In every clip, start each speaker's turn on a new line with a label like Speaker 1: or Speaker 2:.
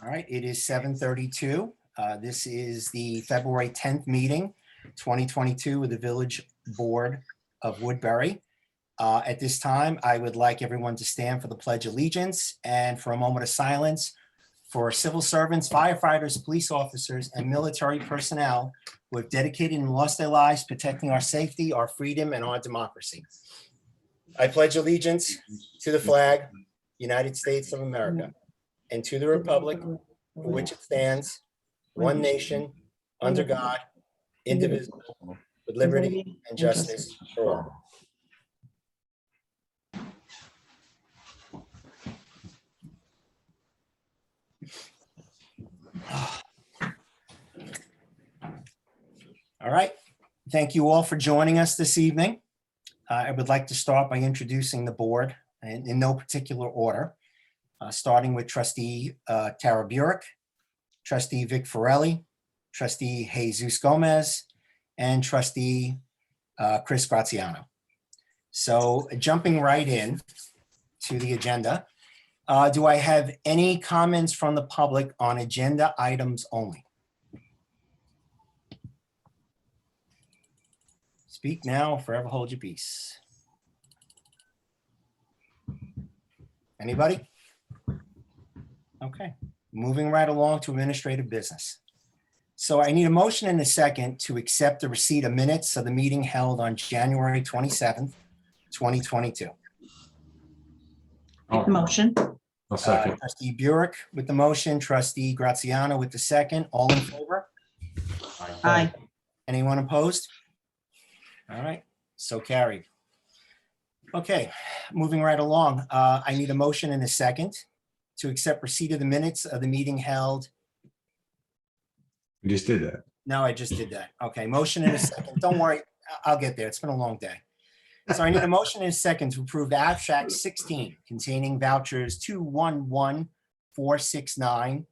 Speaker 1: All right, it is 7:32. This is the February 10th meeting, 2022, with the Village Board of Woodbury. At this time, I would like everyone to stand for the Pledge of Allegiance and for a moment of silence for civil servants, firefighters, police officers, and military personnel who have dedicated and lost their lives protecting our safety, our freedom, and our democracy. I pledge allegiance to the flag, United States of America, and to the republic for which it stands, one nation, under God, indivisible, with liberty and justice for all. All right. Thank you all for joining us this evening. I would like to start by introducing the board in no particular order, starting with Trustee Tara Burek, Trustee Vic Forelli, Trustee Jesus Gomez, and Trustee Chris Graziano. So jumping right in to the agenda, do I have any comments from the public on agenda items only? Speak now, forever hold your peace. Anybody? Okay, moving right along to administrative business. So I need a motion and a second to accept the receipt of minutes of the meeting held on January 27th, 2022.
Speaker 2: Make the motion.
Speaker 3: I'll second.
Speaker 1: Trustee Burek with the motion, Trustee Graziano with the second. All in favor?
Speaker 2: Aye.
Speaker 1: Anyone opposed? All right, so carried. Okay, moving right along. I need a motion and a second to accept receipt of the minutes of the meeting held.
Speaker 3: We just did that.
Speaker 1: No, I just did that. Okay, motion and a second. Don't worry, I'll get there. It's been a long day. So I need a motion and a second to approve the abstract 16 containing vouchers 211469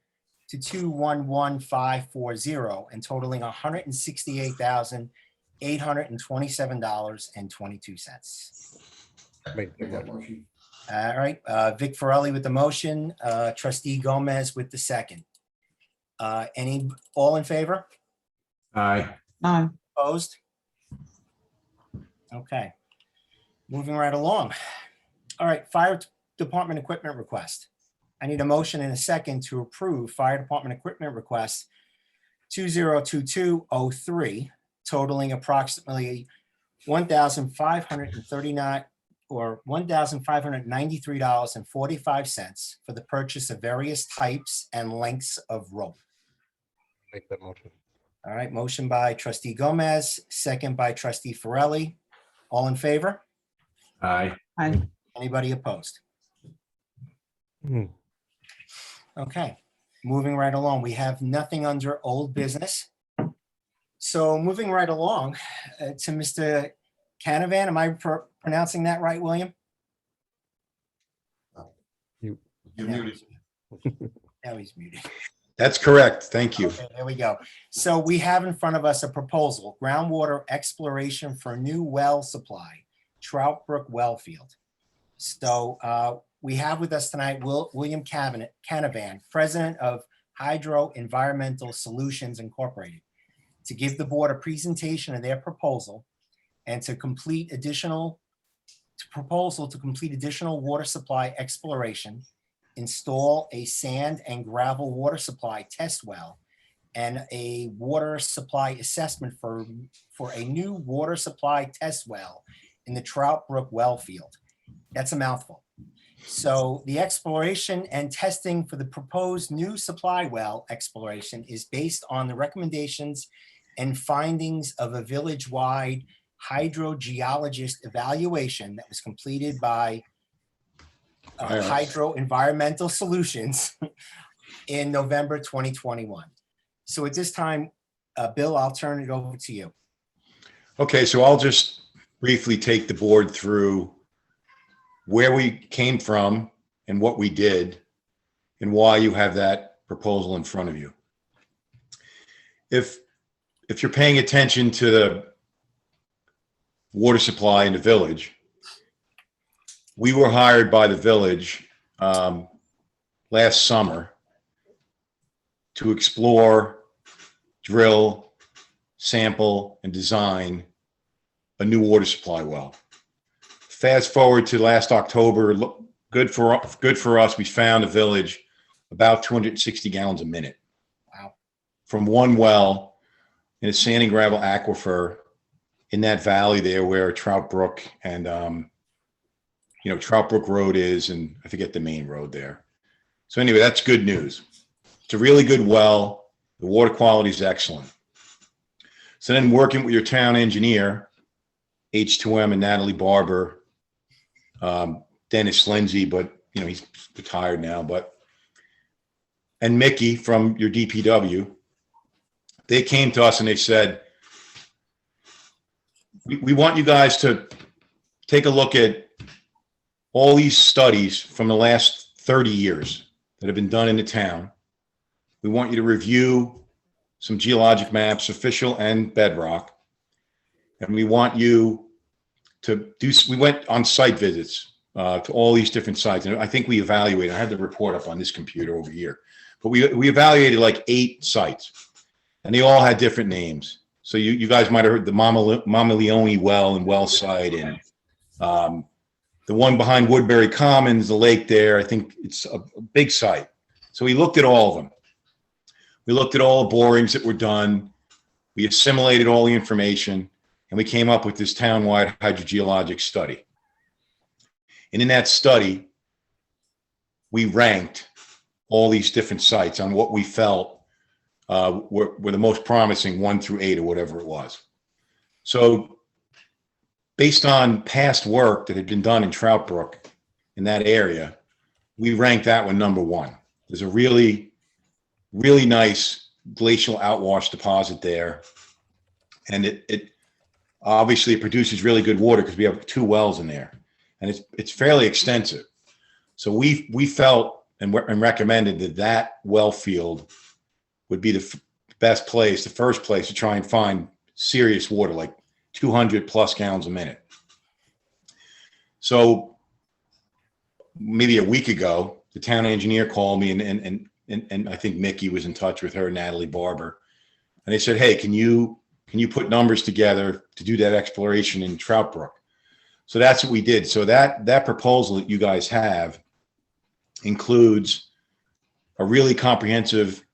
Speaker 1: to 211540 and totaling $168,827.22.
Speaker 3: Make that motion.
Speaker 1: All right, Vic Forelli with the motion, Trustee Gomez with the second. All in favor?
Speaker 3: Aye.
Speaker 2: Aye.
Speaker 1: Opposed? Okay. Moving right along. All right, fire department equipment request. I need a motion and a second to approve fire department equipment request 2022-03 totaling approximately $1,539 or $1,593.45 for the purchase of various types and lengths of rope.
Speaker 3: Make that motion.
Speaker 1: All right, motion by Trustee Gomez, second by Trustee Forelli. All in favor?
Speaker 3: Aye.
Speaker 2: Aye.
Speaker 1: Anybody opposed?
Speaker 3: Hmm.
Speaker 1: Okay, moving right along. We have nothing under old business. So moving right along to Mr. Canavan. Am I pronouncing that right, William?
Speaker 3: You're
Speaker 1: muted. Now he's muted.
Speaker 4: That's correct. Thank you.
Speaker 1: Okay, there we go. So we have in front of us a proposal, groundwater exploration for a new well supply, Trout Brook well field. So we have with us tonight William Canavan, President of Hydro Environmental Solutions Incorporated, to give the board a presentation of their proposal and to complete additional water supply exploration, install a sand and gravel water supply test well, and a water supply assessment for a new water supply test well in the Trout Brook well field. That's a mouthful. So the exploration and testing for the proposed new supply well exploration is based on the recommendations and findings of a village-wide hydrogeologist evaluation that was completed by Hydro Environmental Solutions in November 2021. So at this time, Bill, I'll turn it over to you.
Speaker 4: Okay, so I'll just briefly take the board through where we came from and what we did and why you have that proposal in front of you. If you're paying attention to the water supply in the village, we were hired by the village last summer to explore, drill, sample, and design a new water supply well. Fast forward to last October, good for us. We found a village about 260 gallons a minute.
Speaker 1: Wow.
Speaker 4: From one well in a sand and gravel aquifer in that valley there where Trout Brook and, Trout Brook Road is, and I forget the main road there. So anyway, that's good news. It's a really good well. The water quality is excellent. So then working with your town engineer, H2M and Natalie Barber, Dennis Lindsay, but he's retired now, and Mickey from your DPW, they came to us and they said, we want you guys to take a look at all these studies from the last 30 years that have been done in the town. We want you to review some geologic maps, official and bedrock. And we want you to we went on site visits to all these different sites. And I think we evaluated, I have the report up on this computer over here, but we evaluated like 8 sites and they all had different names. So you guys might've heard the Mama Leone well and well site, and the one behind Woodbury Commons, the lake there, I think it's a big site. So we looked at all of them. We looked at all the borings that were done. We assimilated all the information, and we came up with this townwide hydrogeologic study. And in that study, we ranked all these different sites on what we felt were the most promising, 1 through 8 or whatever it was. So based on past work that had been done in Trout Brook in that area, we ranked that one number 1. There's a really, really nice glacial outwash deposit there. And it obviously produces really good water because we have 2 wells in there, and it's fairly extensive. So we felt and recommended that well field would be the best place, the first place to try and find serious water, like 200 plus gallons a minute. So maybe a week ago, the town engineer called me and I think Mickey was in touch with her, Natalie Barber, and they said, hey, can you put numbers together to do that exploration in Trout Brook? So that's what we did. So that proposal that you guys have includes a really comprehensive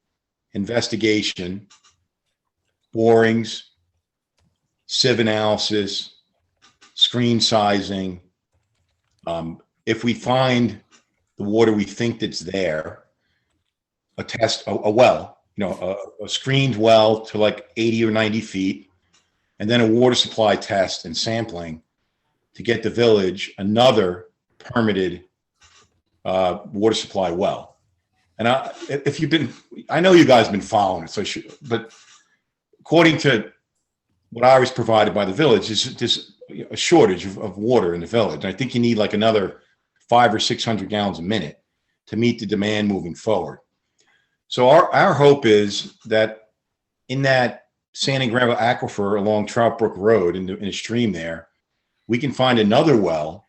Speaker 4: investigation, borings, sieve analysis, screen sizing. If we find the water we think that's there, a test, a well, a screened well to like 80 or 90 feet, and then a water supply test and sampling to get the village another permitted water supply well. And I know you guys have been following it, but according to what I was provided by the village, there's a shortage of water in the village. And I think you need like another 500 or 600 gallons a minute to meet the demand moving forward. So our hope is that in that sand and gravel aquifer along Trout Brook Road in a stream there, we can find another well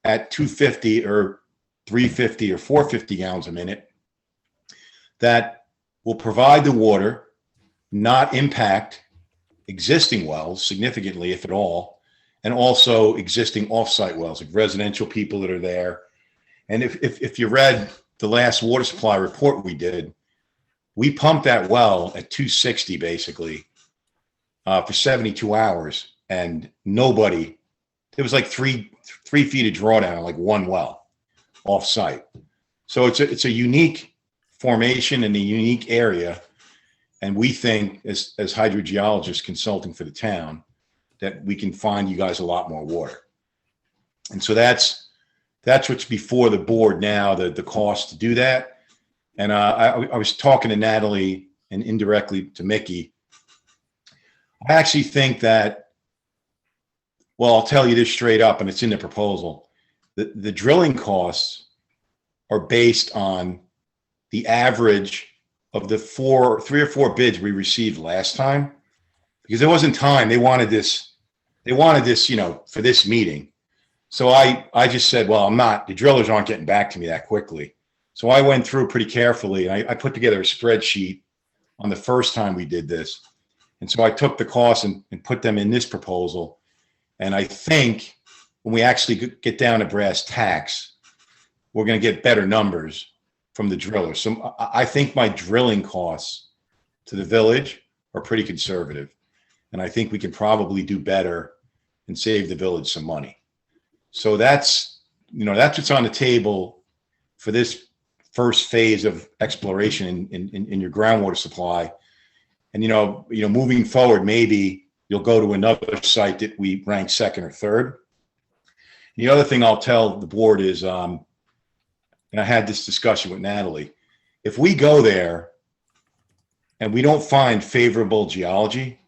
Speaker 4: at 250 or 350 or 450 gallons a minute that will provide the water, not impact existing wells significantly, if at all, and also existing offsite wells, like residential people that are there. And if you read the last water supply report we did, we pumped that well at 260 basically for 72 hours, and nobody, it was like three feet of drawdown, like one well off site. So it's a unique formation in a unique area. And we think as hydrogeologists consulting for the town that we can find you guys a lot more water. And so that's what's before the board now, the cost to do that. And I was talking to Natalie and indirectly to Mickey. I actually think that, well, I'll tell you this straight up, and it's in the proposal. The drilling costs are based on the average of the 3 or 4 bids we received last time, because there wasn't time. They wanted this, for this meeting. So I just said, well, the drillers aren't getting back to me that quickly. So I went through pretty carefully, and I put together a spreadsheet on the first time we did this. And so I took the costs and put them in this proposal. And I think when we actually get down to brass tacks, we're going to get better numbers from the driller. So I think my drilling costs to the village are pretty conservative. And I think we can probably do better and save the village some money. So that's what's on the table for this first phase of exploration in your groundwater supply. And, moving forward, maybe you'll go to another site that we rank second or third. The other thing I'll tell the board is, and I had this discussion with Natalie, if we go there and we don't find favorable geology,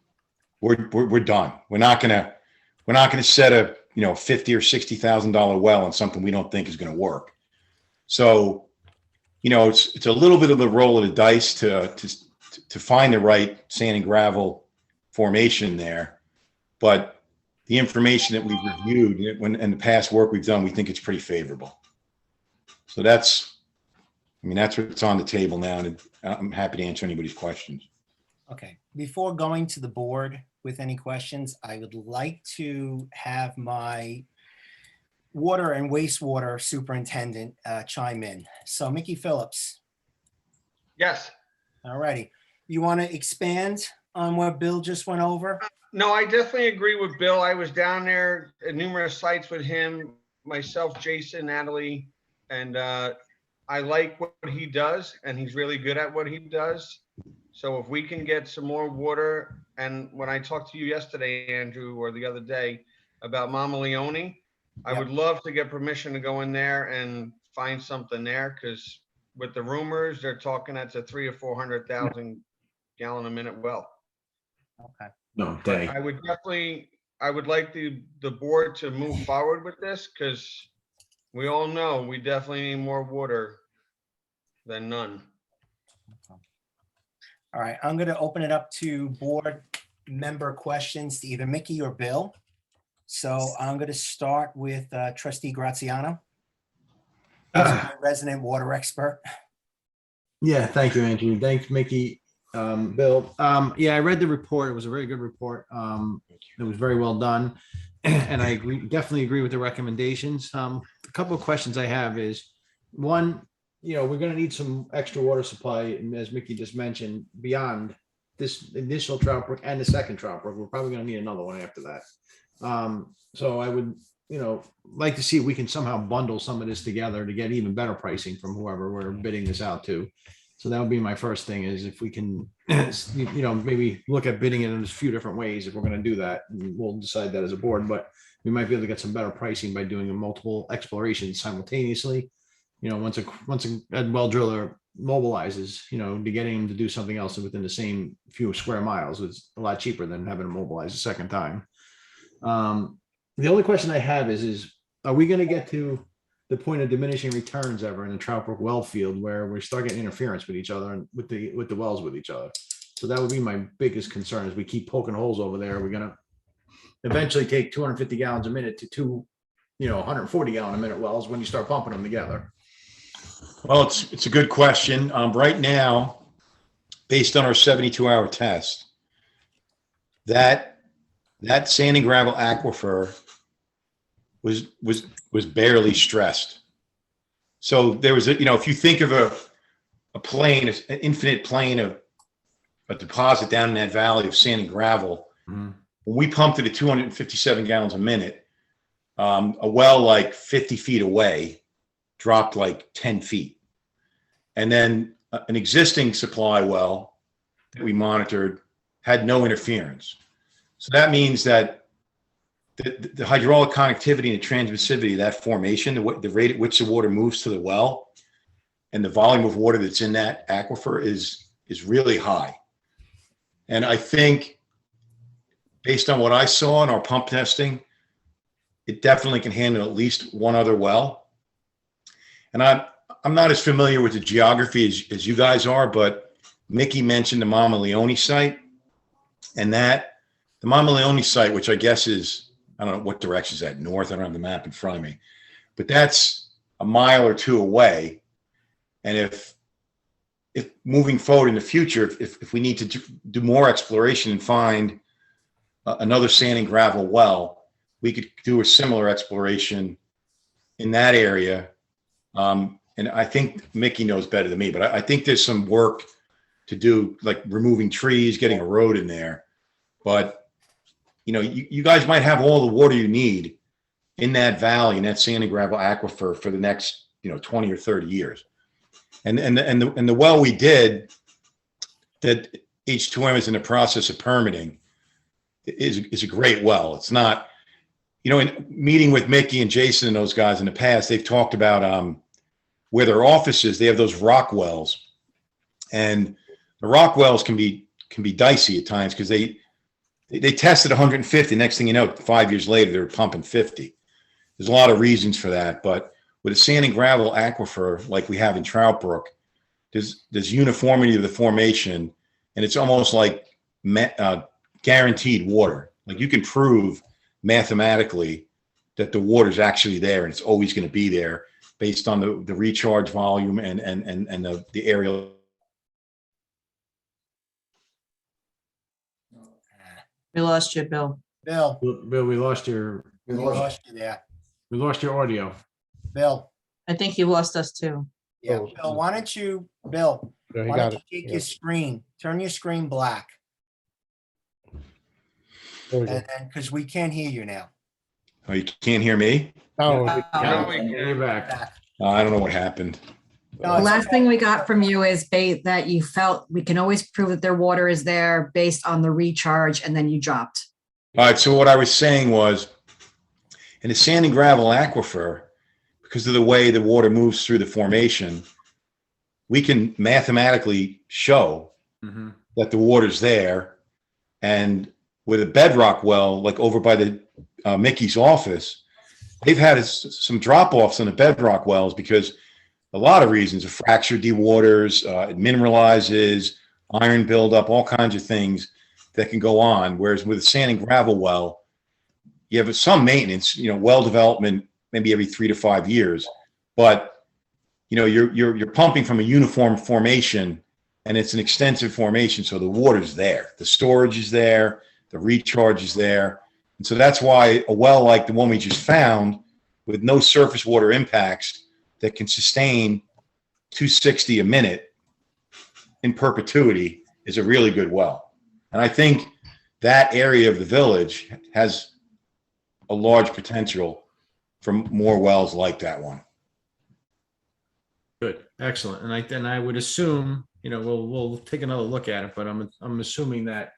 Speaker 4: we're done. We're not gonna set a $50,000 or $60,000 well on something we don't think is going to work. So, it's a little bit of the roll of the dice to find the right sand and gravel formation there, but the information that we've reviewed and the past work we've done, we think it's pretty favorable. So that's what's on the table now, and I'm happy to answer anybody's questions.
Speaker 1: Okay, before going to the board with any questions, I would like to have my water and wastewater superintendent chime in. So Mickey Phillips,
Speaker 2: Yes.
Speaker 1: all righty. You want to expand on what Bill just went over?
Speaker 2: No, I definitely agree with Bill. I was down there at numerous sites with him, myself, Jason, Natalie, and I like what he does, and he's really good at what he does. So if we can get some more water, and when I talked to you yesterday, Andrew, or the other day about Mama Leone, I
Speaker 1: Yep.
Speaker 2: would love to get permission to go in there and find something there, because with the rumors, they're talking that's a 300,000 or 400,000 gallon a minute well.
Speaker 1: Okay,
Speaker 5: No,
Speaker 2: But
Speaker 5: day.
Speaker 2: I would like the board to move forward with this, because we all know we definitely need more water than none.
Speaker 1: all right. I'm going to open it up to board member questions to either Mickey or Bill. So I'm going to start with trustee Graziano, resident water expert.
Speaker 5: Yeah, thank you, Andrew. Thanks, Mickey. Bill. Yeah, I read the report. It was a very good report. It was very well done. And I definitely agree with the recommendations. A couple of questions I have is, one, we're going to need some extra water supply, and as Mickey just mentioned, beyond this initial trout brook and the second trout brook. We're probably going to need another one after that. So I would, like to see if we can somehow bundle some of this together to get even better pricing from whoever we're bidding this out to. So that would be my first thing, is if we can, maybe look at bidding it in a few different ways. If we're going to do that, we'll decide that as a board, but we might be able to get some better pricing by doing multiple explorations simultaneously. Once a well driller mobilizes, to getting him to do something else within the same few square miles is a lot cheaper than having to mobilize a second time. The only question I have is, are we going to get to the point of diminishing returns ever in a trout brook well field where we start getting interference with each other and with the wells with each other? So that would be my biggest concern, is we keep poking holes over there. We're going to eventually take 250 gallons a minute to two, 140 gallon a minute wells when you start pumping them together.
Speaker 4: Well, it's a good question. Right now, based on our 72-hour test, that sand and gravel aquifer was barely stressed. So there was if you think of a plane, an infinite plane of a deposit down in that valley of sand and gravel, when we pumped it at 257 gallons a minute, a well like 50 feet away dropped like 10 feet. And then an existing supply well that we monitored had no interference. So that means that the hydraulic connectivity and the transmissivity of that formation, the rate at which the water moves to the well, and the volume of water that's in that aquifer is really high. And I think, based on what I saw in our pump testing, it definitely can handle at least one other well. And I'm not as familiar with the geography as you guys are, but Mickey mentioned the Mama Leone site, and the Mama Leone site, which I guess is, I don't know what direction is that, north? I don't have the map in front of me, but that's a mile or two away. And if moving forward in the future, if we need to do more exploration and find another sand and gravel well, we could do a similar exploration in that area. And I think Mickey knows better than me, but I think there's some work to do, like removing trees, getting a road in there. But, you know, you guys might have all the water you need in that valley, in that sand and gravel aquifer for the next, 20 or 30 years. And the well we did that H2M is in the process of permitting is a great well. It's not, in meeting with Mickey and Jason and those guys in the past, they've talked about where their office is. They have those rock wells, and the rock wells can be dicey at times because they tested 150. Next thing you know, 5 years later, they're pumping 50. There's a lot of reasons for that, but with a sand and gravel aquifer like we have in Trout Brook, there's uniformity of the formation, and it's almost like guaranteed water. Like you can prove mathematically that the water's actually there, and it's always going to be there based on the recharge volume and the aerial.
Speaker 6: We lost you, Bill.
Speaker 1: Bill,
Speaker 5: Bill, we lost your
Speaker 1: we lost you there.
Speaker 5: audio.
Speaker 1: Bill,
Speaker 6: I think he lost us too.
Speaker 1: yeah,
Speaker 3: Oh.
Speaker 1: Bill, why don't you take your screen, turn your screen black, and then, because we can't hear you now.
Speaker 4: Oh, you can't hear me?
Speaker 3: Oh,
Speaker 2: Now we
Speaker 5: You're
Speaker 2: can.
Speaker 5: back.
Speaker 1: Back.
Speaker 4: I don't know what happened.
Speaker 1: No,
Speaker 7: The
Speaker 1: it's
Speaker 7: last
Speaker 1: okay.
Speaker 7: thing we got from you is that you felt we can always prove that their water is there based on the recharge, and then you dropped.
Speaker 4: All right. So what I was saying was, in the sand and gravel aquifer, because of the way the water moves through the formation, we can mathematically show
Speaker 5: Mhm.
Speaker 4: that the water's there. And with a bedrock well, like over by the Mickey's office, they've had some drop-offs on the bedrock wells because a lot of reasons: a fracture dewaters, it mineralizes, iron buildup, all kinds of things that can go on. Whereas with a sand and gravel well, you have some maintenance, well development, maybe every 3 to 5 years, but you're pumping from a uniform formation, and it's an extensive formation, so the water's there, the storage is there, the recharge is there, and so that's why a well like the one we just found, with no surface water impacts, that can sustain 260 a minute in perpetuity, is a really good well. And I think that area of the village has a large potential for more wells like that one.
Speaker 5: Good, excellent. And I would assume, we'll take another look at it, but I'm assuming that,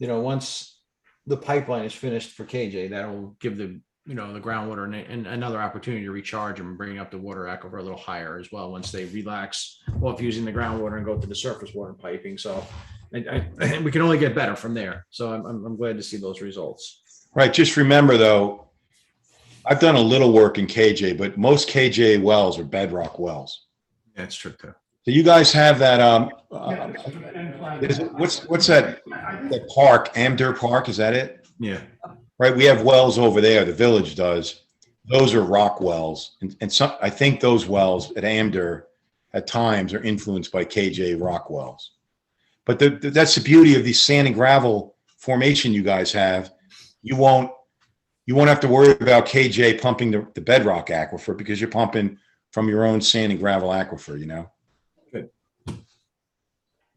Speaker 5: once the pipeline is finished for KJ, that'll give the groundwater and another opportunity to recharge them and bring up the water aquifer a little higher as well once they relax off using the groundwater and go to the surface water piping. So we can only get better from there. So I'm glad to see those results.
Speaker 4: Right. Just remember, though, I've done a little work in KJ, but most KJ wells are bedrock wells.
Speaker 5: Yeah, it's true too.
Speaker 4: So you guys have that. What's that park? Amdur Park? Is that it?
Speaker 5: Yeah.
Speaker 4: Right. We have wells over there. The village does. Those are rock wells, and some. I think those wells at Amdur at times are influenced by KJ rock wells. But that's the beauty of these sand and gravel formation you guys have. You won't have to worry about KJ pumping the bedrock aquifer because you're pumping from your own sand and gravel aquifer,
Speaker 5: Good.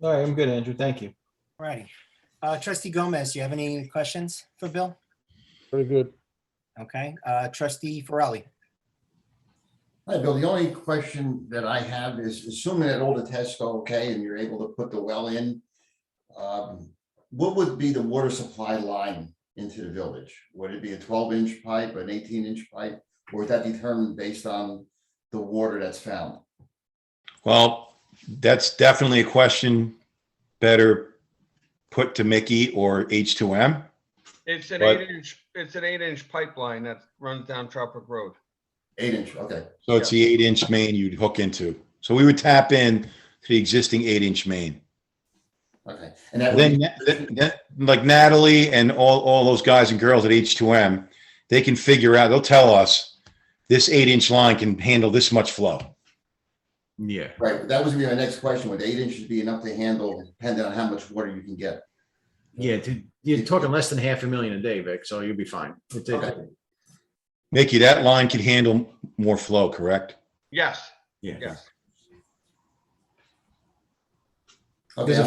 Speaker 5: All right, I'm good, Andrew. Thank you.
Speaker 1: Righty. Trustee Gomez, do you have any questions for Bill?
Speaker 3: pretty good.
Speaker 1: Okay. Trustee Farrelly.
Speaker 8: Hi, Bill. The only question that I have is, assuming that all the tests go okay and you're able to put the well in, what would be the water supply line into the village? Would it be a 12-inch pipe, an 18-inch pipe, or is that determined based on the water that's found?
Speaker 4: Well, that's definitely a question better put to Mickey or H2M.
Speaker 2: It's an
Speaker 4: But-
Speaker 2: 8-inch pipeline that runs down Tropic Road.
Speaker 8: 8-inch, okay.
Speaker 4: So it's the 8-inch main you'd hook into. So we would tap in to the existing 8-inch main.
Speaker 8: Okay. And that would
Speaker 4: Then, like Natalie and all those guys and girls at H2M, they can figure out, they'll tell us this 8-inch line can handle this much flow.
Speaker 5: Yeah.
Speaker 8: Right, but that was gonna be my next question. Would 8 inches be enough to handle, depending on how much water you can get?
Speaker 5: Yeah, you're talking less than 500,000 a day, Vic, so you'll be fine.
Speaker 8: Okay.
Speaker 4: Mickey, that line can handle more flow, correct?
Speaker 2: Yes,
Speaker 5: Yeah.
Speaker 2: yes.
Speaker 8: Okay,
Speaker 5: There's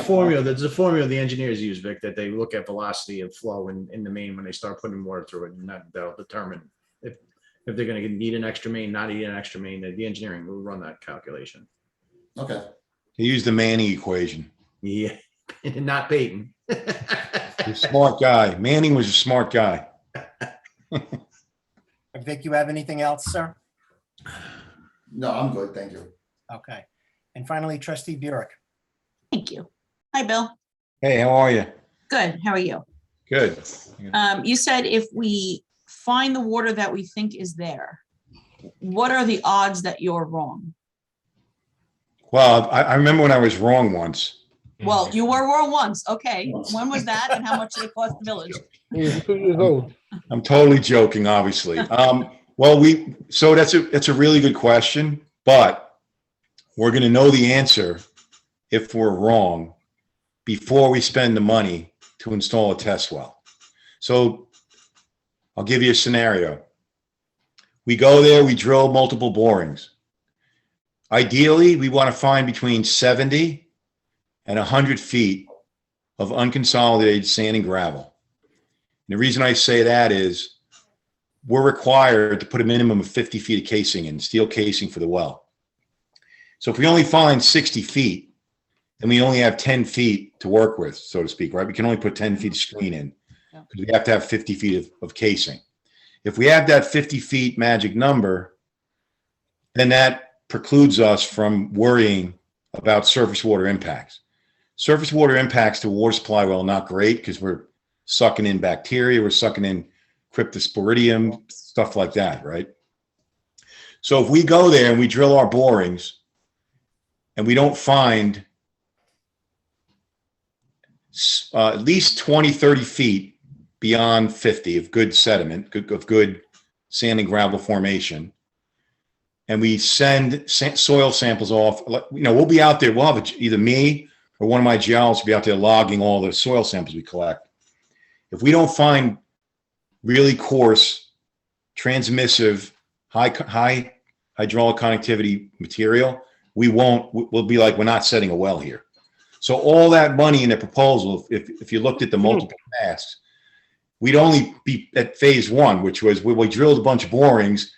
Speaker 5: a formula the engineers use, Vic, that they look at velocity of flow in the main when they start putting water through it, and that'll determine if they're gonna need an extra main, not need an extra main. The engineering will run that calculation.
Speaker 8: Okay,
Speaker 4: They use the Manning equation.
Speaker 5: Yeah, not Peyton.
Speaker 4: He's a smart guy. Manning was a smart guy.
Speaker 1: Vic, you have anything else, sir?
Speaker 8: no, I'm good, thank you.
Speaker 1: Okay. And finally, trustee Burek.
Speaker 6: Thank you. Hi, Bill.
Speaker 4: Hey, how are you?
Speaker 6: Good. How are you?
Speaker 4: Good.
Speaker 6: You said if we find the water that we think is there, what are the odds that you're wrong?
Speaker 4: Well, I remember when I was wrong once.
Speaker 6: Well, you were wrong once. Okay. When was that and how much did it cost the village?
Speaker 3: He's 2 years old.
Speaker 4: I'm totally joking, obviously. Well, so that's a really good question, but we're going to know the answer if we're wrong before we spend the money to install a test well. So I'll give you a scenario. We go there, we drill multiple borings. Ideally, we want to find between 70 and 100 feet of unconsolidated sand and gravel. And the reason I say that is we're required to put a minimum of 50 feet of casing in, steel casing for the well. So if we only find 60 feet, then we only have 10 feet to work with, so to speak, right? We can only put 10 feet of screen in because we have to have 50 feet of casing. If we have that 50 feet magic number, then that precludes us from worrying about surface water impacts. Surface water impacts to water supply well, not great because we're sucking in bacteria, we're sucking in cryptosporidium, stuff like that, right? So if we go there and we drill our borings and we don't find at least 20, 30 feet beyond 50 of good sediment, of good sand and gravel formation, and we send soil samples off, we'll be out there, we'll have either me or one of my geologists be out there logging all the soil samples we collect. If we don't find really coarse, transmissive, high hydraulic conductivity material, we'll be like, we're not setting a well here. So all that money in the proposal, if you looked at the multiple tasks, we'd only be at phase one, which was we drilled a bunch of borings.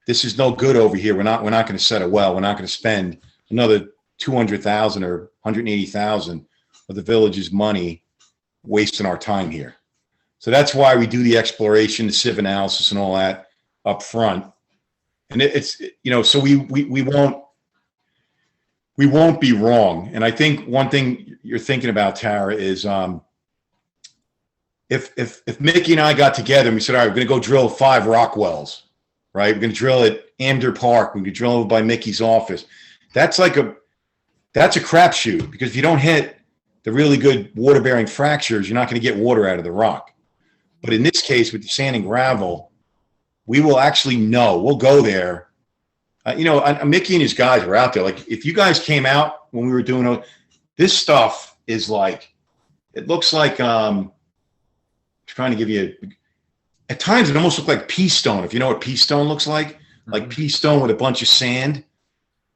Speaker 4: This is no good over here. We're not going to set a well. We're not going to spend another 200,000 or 180,000 of the village's money wasting our time here. So that's why we do the exploration, the sieve analysis and all that up front. And it's, so we won't be wrong. And I think one thing you're thinking about, Tara, is if Mickey and I got together and we said, all right, we're going to go drill 5 rock wells, right? We're going to drill at Amder Park. We're going to drill over by Mickey's office. That's a crapshoot because if you don't hit the really good water-bearing fractures, you're not going to get water out of the rock. But in this case, with the sand and gravel, we will actually know. We'll go there. Mickey and his guys were out there. Like, if you guys came out when we were doing this stuff, is like, it looks like trying to give you at times it almost looked like pea stone. If you know what pea stone looks like pea stone with a bunch of sand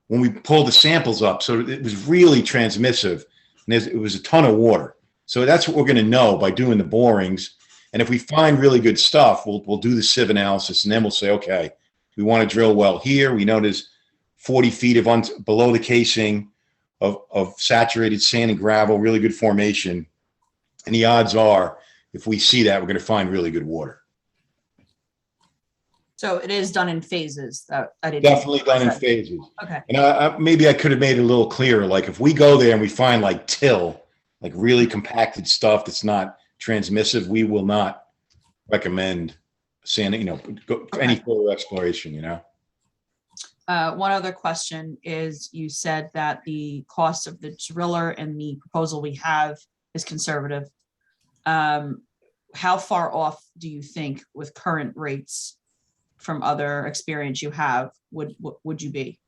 Speaker 4: when we pulled the samples up. So it was really transmissive and it was a ton of water. So that's what we're going to know by doing the borings. And if we find really good stuff, we'll do the sieve analysis and then we'll say, okay, we want to drill well here. We know there's 40 feet of below the casing of saturated sand and gravel, really good formation. And the odds are, if we see that, we're going to find really good water.
Speaker 6: So it is done in phases. That I didn't.
Speaker 4: Definitely done in phases.
Speaker 6: Okay.
Speaker 4: And maybe I could have made it a little clearer. Like if we go there and we find like till, like really compacted stuff that's not transmissive, we will not recommend sand, any further exploration,
Speaker 6: One other question is, you said that the cost of the driller and the proposal we have is conservative. How far off do you think with current rates from other experience you have would you be?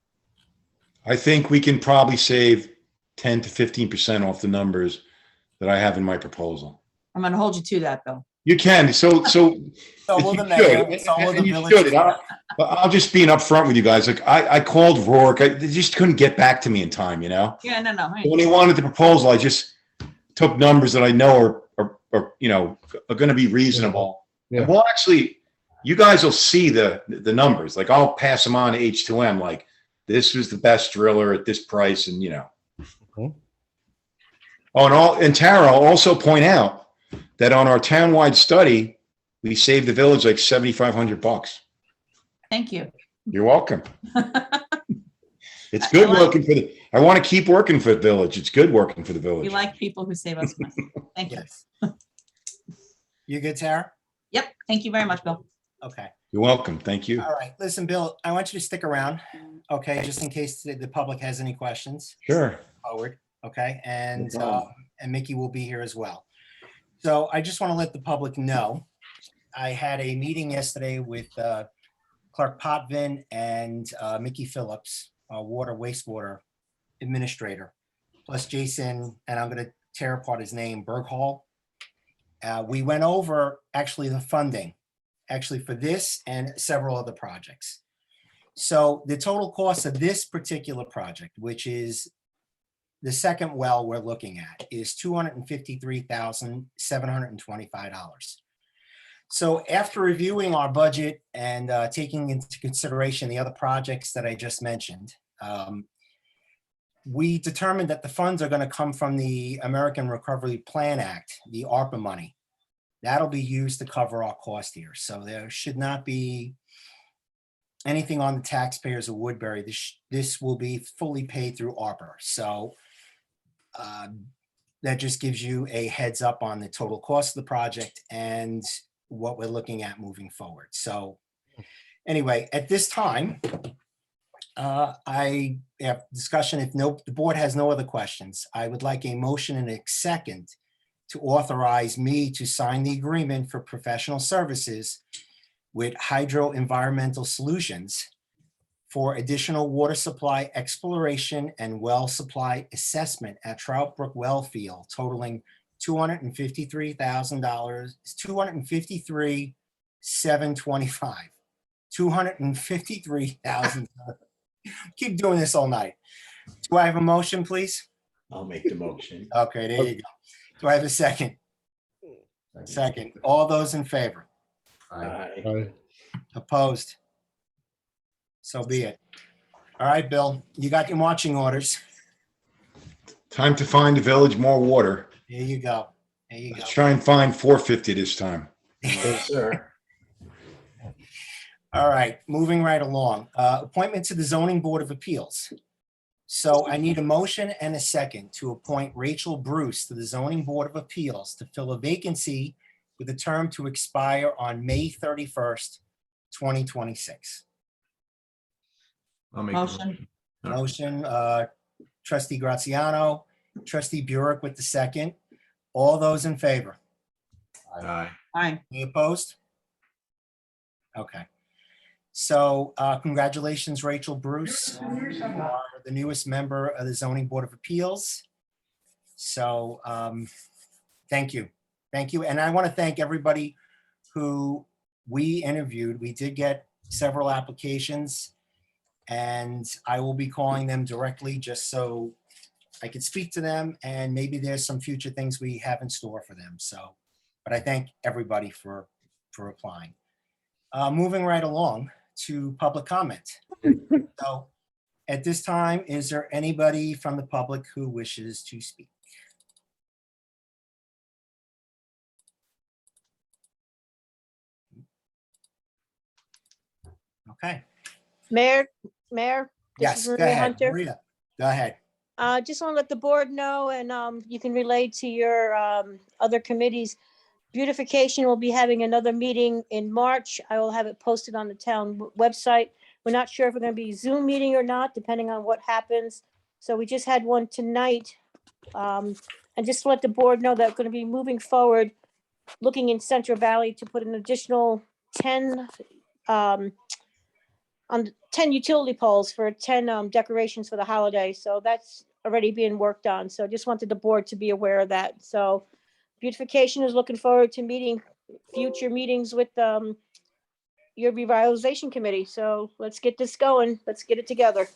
Speaker 4: I think we can probably save 10 to 15% off the numbers that I have in my proposal.
Speaker 6: I'm gonna hold you to that, Bill.
Speaker 4: You can, so
Speaker 1: So will
Speaker 4: you
Speaker 1: the mayor,
Speaker 4: should,
Speaker 1: so will
Speaker 4: and
Speaker 1: the
Speaker 4: you
Speaker 1: village.
Speaker 4: should. And I'll just being upfront with you guys. Like I called Rourke. They just couldn't get back to me in time, you know?
Speaker 6: Yeah, no.
Speaker 4: When he wanted the proposal, I just took numbers that I know are you know, are gonna be reasonable.
Speaker 3: Yeah.
Speaker 4: And we'll actually, you guys will see the numbers. Like I'll pass them on to H2M, like this was the best driller at this price and, you know.
Speaker 3: Mhm.
Speaker 4: Oh, and Tara, I'll also point out that on our townwide study, we saved the village like $7,500.
Speaker 6: Thank you.
Speaker 4: You're welcome. It's good
Speaker 6: I like-
Speaker 4: working for I want to keep working for the village. It's good working for the village.
Speaker 6: We like people who save us money. Thank you.
Speaker 1: Yes. You good, Tara?
Speaker 6: Yep, thank you very much, Bill.
Speaker 1: Okay.
Speaker 4: You're welcome. Thank you.
Speaker 1: All right. Listen, Bill, I want you to stick around, okay, just in case the public has any questions
Speaker 4: Sure.
Speaker 1: forward, okay? And,
Speaker 8: No problem.
Speaker 1: and Mickey will be here as well. So I just want to let the public know, I had a meeting yesterday with Clark Potvin and Mickey Phillips, wastewater administrator, plus Jason, and I'm going to tear apart his name, Berghall. We went over actually the funding, actually for this and several other projects. So the total cost of this particular project, which is the second well we're looking at, is $253,725. So after reviewing our budget and taking into consideration the other projects that I just mentioned, we determined that the funds are going to come from the American Recovery Plan Act, the ARPA money. That'll be used to cover our cost here. So there should not be anything on the taxpayers of Woodbury. This will be fully paid through ARPA. So that just gives you a heads up on the total cost of the project and what we're looking at moving forward. So anyway, at this time, I have discussion. If the board has no other questions, I would like a motion and a second to authorize me to sign the agreement for professional services with Hydro Environmental Solutions for additional water supply exploration and well supply assessment at Trout Brook Well Field totaling $253,000, $253,725, $253,000. Keep doing this all night. Do I have a motion, please?
Speaker 9: I'll make the motion.
Speaker 1: Okay, there you go. Do I have a second? Second. All those in favor?
Speaker 9: Aye.
Speaker 3: Aye.
Speaker 1: Opposed? So be it. All right, Bill, you got your marching orders.
Speaker 4: Time to find the village more water.
Speaker 1: There you go. There you go.
Speaker 4: Let's try and find 450 this time.
Speaker 9: Yes, sir.
Speaker 1: All right, moving right along. Appointment to the Zoning Board of Appeals. So I need a motion and a second to appoint Rachel Bruce to the Zoning Board of Appeals to fill a vacancy with a term to expire on May 31st, 2026.
Speaker 5: I'll make the
Speaker 6: Motion.
Speaker 1: Motion, trustee Graziano, trustee Burek with the second. All those in favor?
Speaker 5: Aye.
Speaker 6: Aye.
Speaker 1: Any opposed? Okay. So congratulations, Rachel Bruce. You are the newest member of the Zoning Board of Appeals. So thank you. Thank you. And I want to thank everybody who we interviewed. We did get several applications, and I will be calling them directly just so I could speak to them, and maybe there's some future things we have in store for them. So, but I thank everybody for applying. Moving right along to public comment. So at this time, is there anybody from the public who wishes to speak? Okay,
Speaker 10: Mayor, this
Speaker 1: yes,
Speaker 10: is
Speaker 1: go
Speaker 10: Maria
Speaker 1: ahead,
Speaker 10: Hunter.
Speaker 1: Maria, go ahead.
Speaker 10: Just want to let the board know, and you can relate to your other committees. Beautification will be having another meeting in March. I will have it posted on the town website. We're not sure if we're going to be Zoom meeting or not, depending on what happens. So we just had one tonight. And just to let the board know that we're going to be moving forward, looking in Central Valley to put an additional 10 on 10 utility poles for 10 decorations for the holiday. So that's already being worked on. So just wanted the board to be aware of that. So beautification is looking forward to meeting, future meetings with your revitalization committee. So let's get this going. Let's get it together.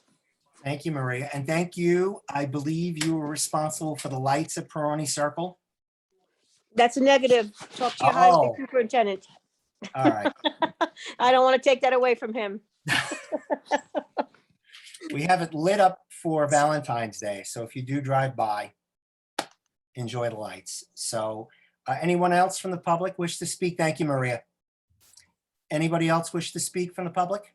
Speaker 1: Thank you, Maria. And thank you. I believe you were responsible for the lights at Peroni Circle.
Speaker 10: That's a negative. Talk to your highway
Speaker 1: Oh.
Speaker 10: superintendent.
Speaker 1: All right.
Speaker 10: I don't want to take that away from him.
Speaker 1: We have it lit up for Valentine's Day. So if you do drive by, enjoy the lights. So anyone else from the public wish to speak? Thank you, Maria. Anybody else wish to speak from the public?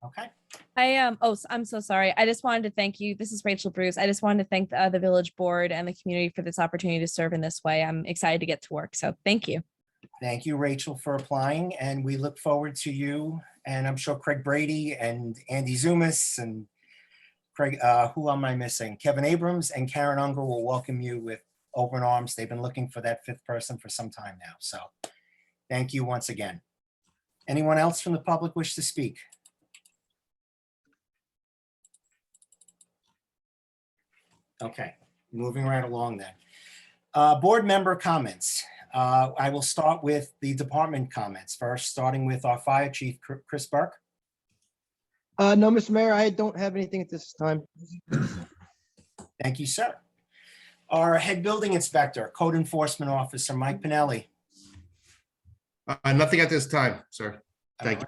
Speaker 1: Okay.
Speaker 11: I'm so sorry. I just wanted to thank you. This is Rachel Bruce. I just wanted to thank the village board and the community for this opportunity to serve in this way. I'm excited to get to work. So thank you.
Speaker 1: Thank you, Rachel, for applying, and we look forward to you. And I'm sure Craig Brady and Andy Zumas and Craig, who am I missing? Kevin Abrams and Karen Unger will welcome you with open arms. They've been looking for that fifth person for some time now. So thank you once again. Anyone else from the public wish to speak? Okay, moving right along then. Board member comments. I will start with the department comments first, starting with our fire chief, Chris Burke.
Speaker 12: No, Mr. Mayor, I don't have anything at this time.
Speaker 1: Thank you, sir. Our head building inspector, code enforcement officer, Mike Pinelli.
Speaker 13: Nothing at this time, sir. Thank you.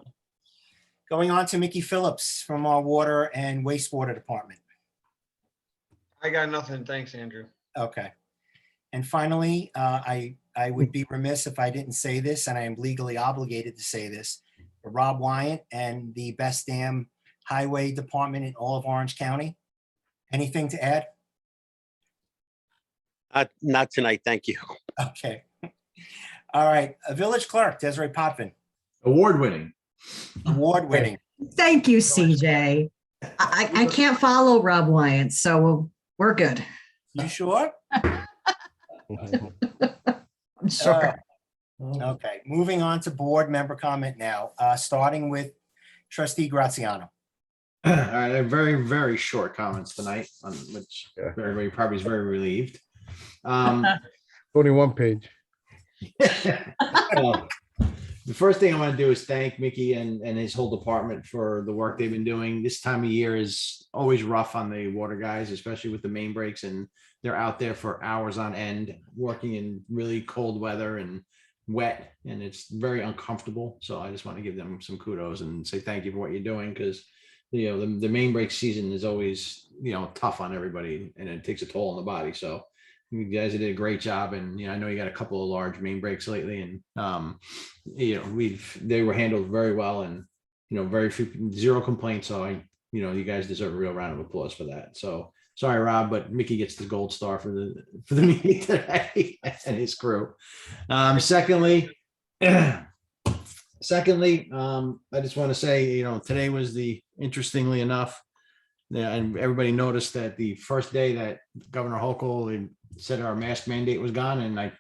Speaker 1: Going on to Mickey Phillips from our water and wastewater department.
Speaker 2: I got nothing. Thanks, Andrew.
Speaker 1: Okay. And finally, I would be remiss if I didn't say this, and I am legally obligated to say this, Rob Wyatt and the best damn highway department in all of Orange County. Anything to add?
Speaker 14: Not tonight, thank you.
Speaker 1: Okay. All right. A village clerk, Desiree Potvin.
Speaker 5: Award-winning.
Speaker 1: Award-winning.
Speaker 7: Thank you, CJ. I can't follow Rob Wyatt, so we're good.
Speaker 1: You sure?
Speaker 7: I'm sure.
Speaker 1: Okay, moving on to board member comment now, starting with trustee Graziano.
Speaker 5: All right, I have very, very short comments tonight, on which everybody probably is very relieved.
Speaker 3: Only one page.
Speaker 5: The first thing I want to do is thank Mickey and his whole department for the work they've been doing. This time of year is always rough on the water guys, especially with the main breaks, and they're out there for hours on end, working in really cold weather and wet, and it's very uncomfortable. So I just want to give them some kudos and say thank you for what you're doing, because the main break season is always tough on everybody, and it takes a toll on the body. So you guys did a great job, and I know you got a couple of large main breaks lately, and they were handled very well, and very few, zero complaints. So you guys deserve a real round of applause for that. So sorry, Rob, but Mickey gets the gold star for the meeting today and his crew. Secondly, I just want to say, today was interestingly enough, and everybody noticed that the first day that Governor Hochul said our mask mandate was gone, and I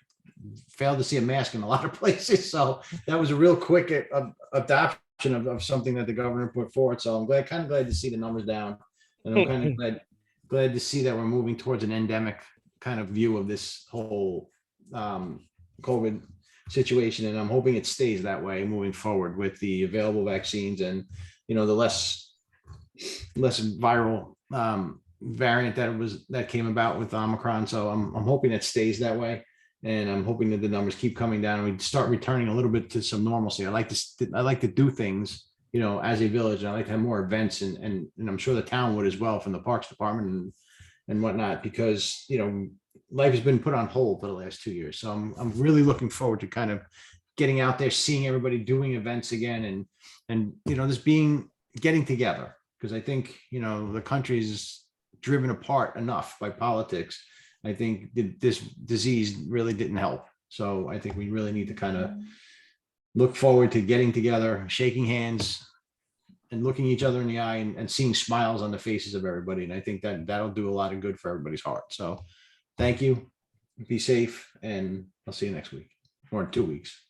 Speaker 5: failed to see a mask in a lot of places. So that was a real quick adoption of something that the governor put forward. So I'm glad to see the numbers down, and I'm kind of glad to see that we're moving towards an endemic kind of view of this whole COVID situation. And I'm hoping it stays that way moving forward with the available vaccines and, the less viral variant that came about with Omicron. So I'm hoping it stays that way. And I'm hoping that the numbers keep coming down and we start returning a little bit to some normalcy. I like to do things, as a village, and I like to have more events, and I'm sure the town would as well, from the Parks Department and whatnot, because life has been put on hold for the last 2 years. So I'm really looking forward to kind of getting out there, seeing everybody doing events again, and just getting together, because I think the country's driven apart enough by politics. I think this disease really didn't help. So I think we really need to kind of look forward to getting together, shaking hands, and looking each other in the eye, and seeing smiles on the faces of everybody. And I think that'll do a lot of good for everybody's heart. So thank you. Be safe, and I'll see you next week or in 2 weeks.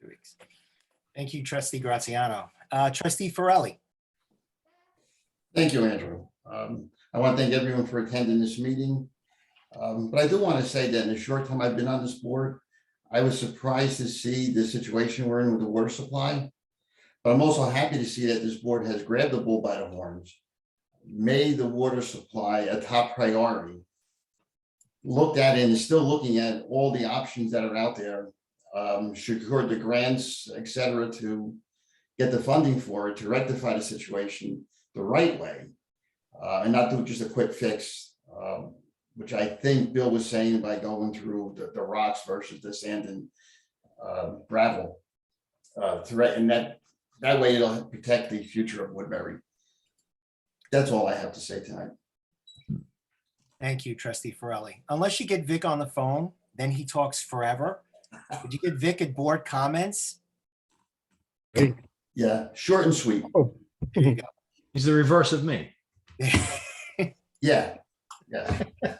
Speaker 1: 2 weeks. Thank you, trustee Graziano. Trustee Farrelly.
Speaker 8: Thank you, Andrew. I want to thank everyone for attending this meeting. But I do want to say that in the short time I've been on this board, I was surprised to see the situation we're in with the water supply. But I'm also happy to see that this board has grabbed the bull by the horns, made the water supply a top priority, looked at it and is still looking at all the options that are out there, secured the grants, et cetera, to get the funding for it, to rectify the situation the right way, and not do just a quick fix, which I think Bill was saying by going through the rocks versus the sand and gravel. And that way it'll protect the future of Woodbury. That's all I have to say tonight.
Speaker 1: Thank you, trustee Farrelly. Unless you get Vic on the phone, then he talks forever. Did you get Vic at board comments?
Speaker 8: Yeah, short and sweet.
Speaker 1: There you go.
Speaker 5: He's the reverse of me.
Speaker 8: Yeah.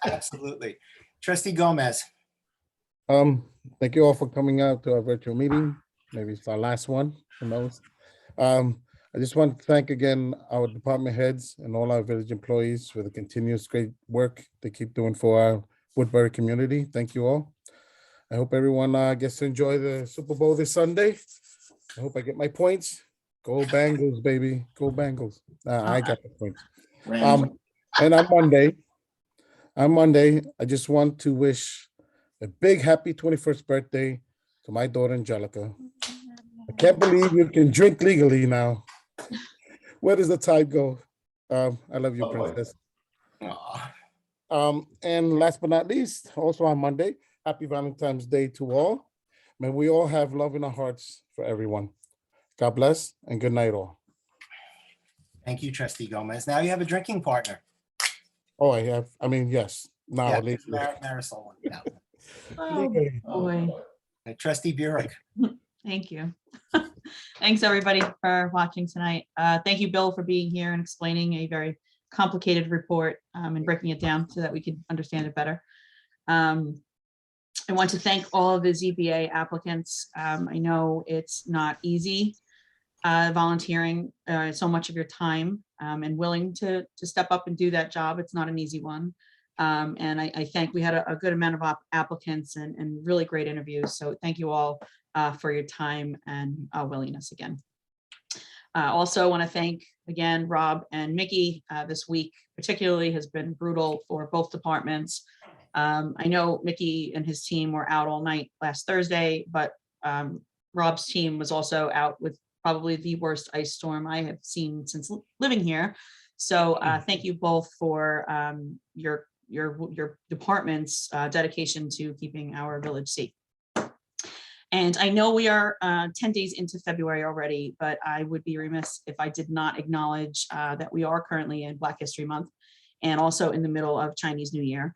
Speaker 1: Absolutely. Trustee Gomez.
Speaker 3: Thank you all for coming out to our virtual meeting. Maybe it's our last one, who knows? I just want to thank again our department heads and all our village employees for the continuous great work they keep doing for our Woodbury community. Thank you all. I hope everyone gets to enjoy the Super Bowl this Sunday. I hope I get my points. Go Bengals, baby. Go Bengals. I got the points. And on Monday, I just want to wish a big happy 21st birthday to my daughter Angelica. I can't believe you can drink legally now. Where does the tide go? I love you, princess. And last but not least, also on Monday, happy Valentine's Day to all. May we all have love in our hearts for everyone. God bless and good night all.
Speaker 1: Thank you, trustee Gomez. Now you have a drinking partner.
Speaker 3: Oh, I have. I mean, yes. Now,
Speaker 1: Yeah,
Speaker 3: at least.
Speaker 1: Marisol one. No.
Speaker 6: Oh, boy.
Speaker 1: Trustee Burek.
Speaker 6: Thank you. Thanks, everybody, for watching tonight. Thank you, Bill, for being here and explaining a very complicated report and breaking it down so that we could understand it better. I want to thank all of the ZBA applicants. I know it's not easy volunteering so much of your time and willing to step up and do that job. It's not an easy one. And I think we had a good amount of applicants and really great interviews. So thank you all for your time and willingness again. Also want to thank again, Rob and Mickey. This week particularly has been brutal for both departments. I know Mickey and his team were out all night last Thursday, but Rob's team was also out with probably the worst ice storm I have seen since living here. So thank you both for your department's dedication to keeping our village safe. And I know we are 10 days into February already, but I would be remiss if I did not acknowledge that we are currently in Black History Month and also in the middle of Chinese New Year.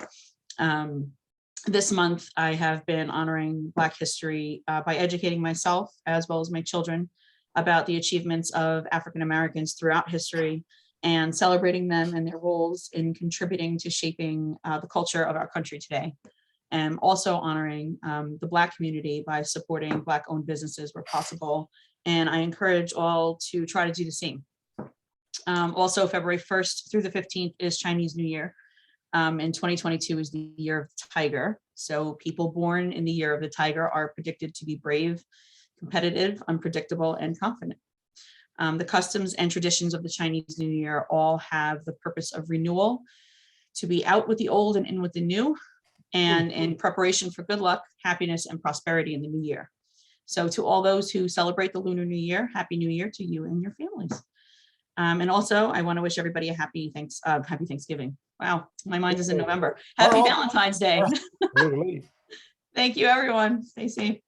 Speaker 6: This month, I have been honoring Black history by educating myself as well as my children about the achievements of African Americans throughout history and celebrating them and their roles in contributing to shaping the culture of our country today. And also honoring the Black community by supporting Black-owned businesses where possible. And I encourage all to try to do the same. Also, February 1st through the 15th is Chinese New Year. And 2022 is the year of the tiger. So people born in the year of the tiger are predicted to be brave, competitive, unpredictable, and confident. The customs and traditions of the Chinese New Year all have the purpose of renewal, to be out with the old and in with the new, and in preparation for good luck, happiness, and prosperity in the new year. So to all those who celebrate the Lunar New Year, Happy New Year to you and your families. And also, I want to wish everybody a happy Thanksgiving. Wow, my mind is in November. Happy Valentine's Day. Thank you, everyone. Stay safe.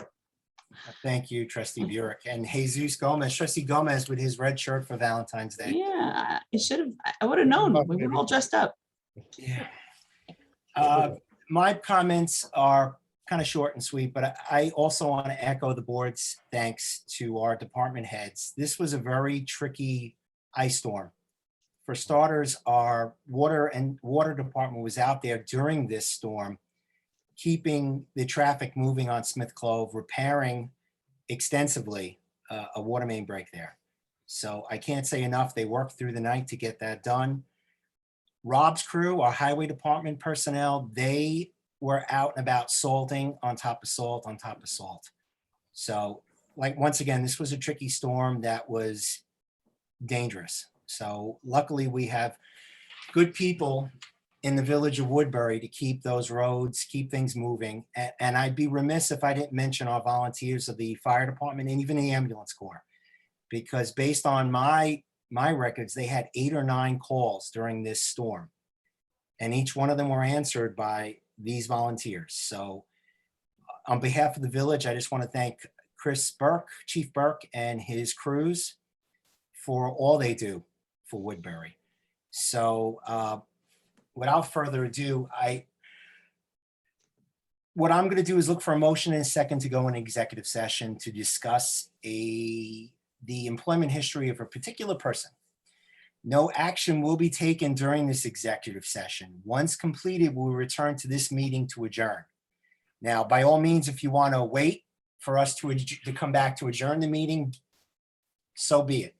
Speaker 1: Thank you, trustee Burek. And Jesus Gomez, trustee Gomez with his red shirt for Valentine's Day.
Speaker 6: Yeah, I would have known. We were all dressed up.
Speaker 1: Yeah. My comments are kind of short and sweet, but I also want to echo the board's thanks to our department heads. This was a very tricky ice storm. For starters, our water department was out there during this storm, keeping the traffic moving on Smith Clove, repairing extensively a water main break there. So I can't say enough. They worked through the night to get that done. Rob's crew, our highway department personnel, they were out and about salting on top of salt on top of salt. So like, once again, this was a tricky storm that was dangerous. So luckily we have good people in the village of Woodbury to keep those roads, keep things moving. And I'd be remiss if I didn't mention our volunteers of the fire department and even the ambulance corps. Because based on my records, they had 8 or 9 calls during this storm. And each one of them were answered by these volunteers. So on behalf of the village, I just want to thank Chris Burke, Chief Burke, and his crews for all they do for Woodbury. So without further ado, what I'm going to do is look for a motion in a second to go in executive session to discuss the employment history of a particular person. No action will be taken during this executive session. Once completed, we'll return to this meeting to adjourn. Now, by all means, if you want to wait for us to come back to adjourn the meeting, so be it.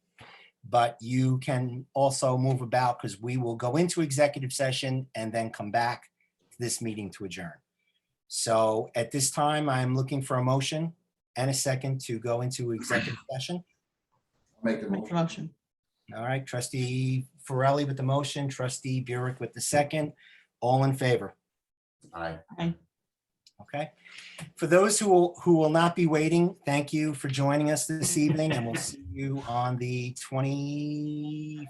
Speaker 1: But you can also move about because we will go into executive session and then come back to this meeting to adjourn. So at this time, I'm looking for a motion and a second to go into executive session.
Speaker 8: Make the
Speaker 6: Make the
Speaker 8: motion.
Speaker 6: motion.
Speaker 1: All right, trustee Farrelly with the motion, trustee Burek with the second. All in favor?
Speaker 8: Aye.
Speaker 1: Okay. For those who will not be waiting, thank you for joining us this evening, and we'll see you on the 24th.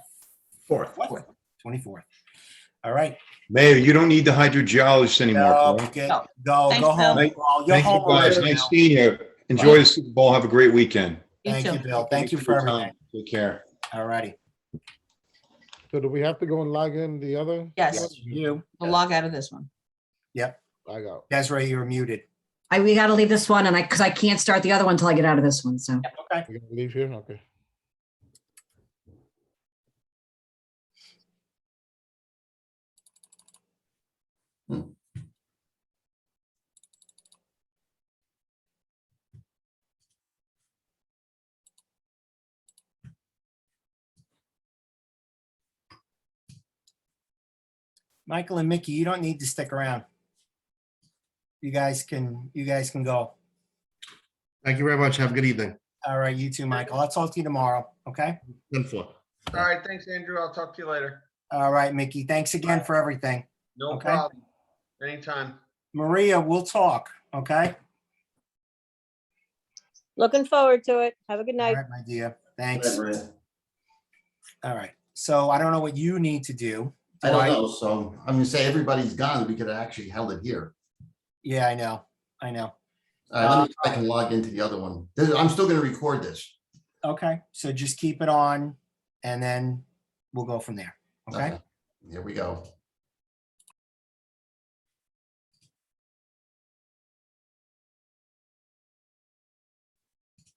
Speaker 1: All right.
Speaker 4: Mayor, you don't need the hydrogeologist anymore.
Speaker 1: Go,
Speaker 4: correct?
Speaker 1: go
Speaker 6: Thanks,
Speaker 1: home.
Speaker 6: Bill.
Speaker 1: Well, you're
Speaker 4: Thank
Speaker 1: home
Speaker 4: you, guys.
Speaker 1: already
Speaker 4: Nice
Speaker 1: now.
Speaker 4: seeing you. Enjoy the Super Bowl. Have a great weekend.
Speaker 6: You
Speaker 1: Thank
Speaker 6: too.
Speaker 1: you, Bill. Thank you for
Speaker 4: your
Speaker 1: everything.
Speaker 4: time. Take care.
Speaker 1: All righty.
Speaker 3: So do we have to go and log in the other?
Speaker 6: Yes,
Speaker 1: You,
Speaker 6: we'll log out of this one.
Speaker 1: yep.
Speaker 3: I got.
Speaker 1: Desiree, you're muted.
Speaker 7: We got to leave this one, and because I can't start the other one until I get out of this one. So
Speaker 1: Okay.
Speaker 3: We gotta leave here, okay.
Speaker 1: Michael and Mickey, you don't need to stick around. You guys can go.
Speaker 13: Thank you very much. Have a good evening.
Speaker 1: All right, you too, Michael. I'll talk to you tomorrow, okay?
Speaker 13: 10-4.
Speaker 2: All right, thanks, Andrew. I'll talk to you later.
Speaker 1: All right, Mickey, thanks again for everything.
Speaker 2: No
Speaker 1: Okay.
Speaker 2: problem. Anytime.
Speaker 1: Maria, we'll talk, okay?
Speaker 10: Looking forward to it. Have a good
Speaker 1: All
Speaker 10: night.
Speaker 1: right, my dear. Thanks.
Speaker 8: Whatever.
Speaker 1: All right, so I don't know what you need to do.
Speaker 8: I don't know, so I'm gonna say everybody's gone. We could have actually held it here.
Speaker 1: Yeah, I know.
Speaker 8: All right, let me see if I can log into the other one. I'm still gonna record this.
Speaker 1: Okay, so just keep it on and then we'll go from there, okay?
Speaker 8: Here we go.